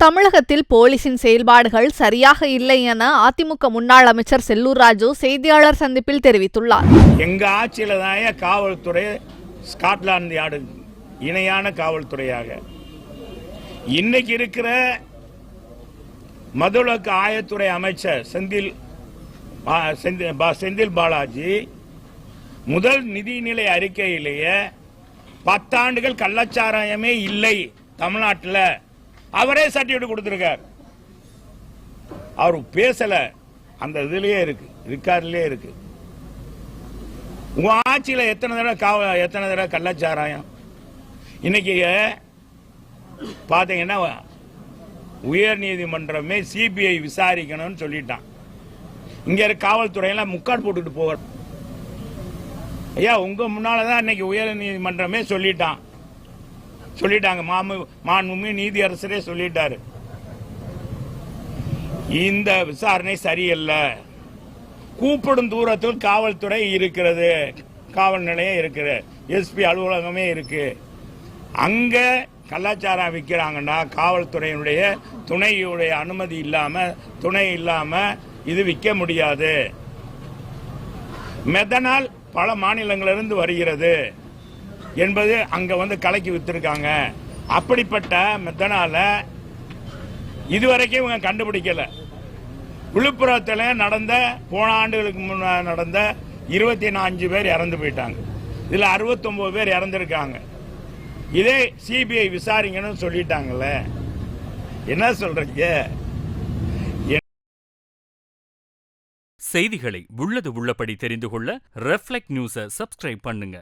தமிழகத்தில் போலீசின் செயல்பாடுகள் சரியாக இல்லை என அதிமுக முன்னாள் அமைச்சர் செல்லூர் ராஜு செய்தியாளர் சந்திப்பில் தெரிவித்துள்ளார். எங்க ஆட்சியில தான் காவல்துறை ஸ்காட்லாந்து யார்டு இணையான காவல்துறையாக இன்னைக்கு இருக்கிற மதுவிலக்கு ஆயத்துறை அமைச்சர் செந்தில் பாலாஜி முதல் நிதிநிலை அறிக்கையிலேயே 10 ஆண்டுகள் கள்ளச்சாராயமே இல்லை தமிழ்நாட்டில் அவரே சர்டிபிகேட் கொடுத்திருக்கார். அவர் பேசல, அந்த இதுலயே இருக்கு, ரிக்கார்ட்லயே இருக்கு. உங்க ஆட்சியில எத்தனை தடவை கள்ளச்சாராயம்? இன்னைக்கு பாத்தீங்கன்னா உயர் நீதிமன்றமே சிபிஐ விசாரிக்கணும்னு சொல்லிட்டான். இங்க இருக்க காவல்துறையெல்லாம் முக்காடு போட்டுட்டு போக. ஐயா, உங்க முன்னாலதான் இன்னைக்கு உயர் நீதிமன்றமே சொல்லிட்டாங்க, மாண்புமிகு நீதி அரசரே சொல்லிட்டாரு, இந்த விசாரணை சரியில்லை. கூப்பிடும் தூரத்தில் காவல்துறை இருக்கிறது, காவல் நிலையம் இருக்கு, எஸ்பி அலுவலகமே இருக்கு. அங்க கள்ளச்சாரம் விற்கிறாங்கன்னா காவல்துறையினுடைய துணையுடைய அனுமதி துணை இல்லாம இது விற்க முடியாது. மெத்தனால் பல மாநிலங்களிலிருந்து வருகிறது என்பது அங்க கலக்கி வித்திருக்காங்க. அப்படிப்பட்ட மெத்தனால இதுவரைக்கும் இவங்க கண்டுபிடிக்கல. விழுப்புரத்தில் நடந்த போன ஆண்டுகளுக்கு முன்னாடி நடந்த 24 பேர் இறந்து போயிட்டாங்க. இதுல 69 பேர் இறந்திருக்காங்க. இதே சிபிஐ விசாரிங்கன்னு சொல்லிட்டாங்கல்ல, என்ன சொல்றீங்க? செய்திகளை உள்ளது உள்ளபடி தெரிந்து கொள்ள ரெஃப்ளெக்ட் நியூஸை சப்ஸ்கிரைப் பண்ணுங்க.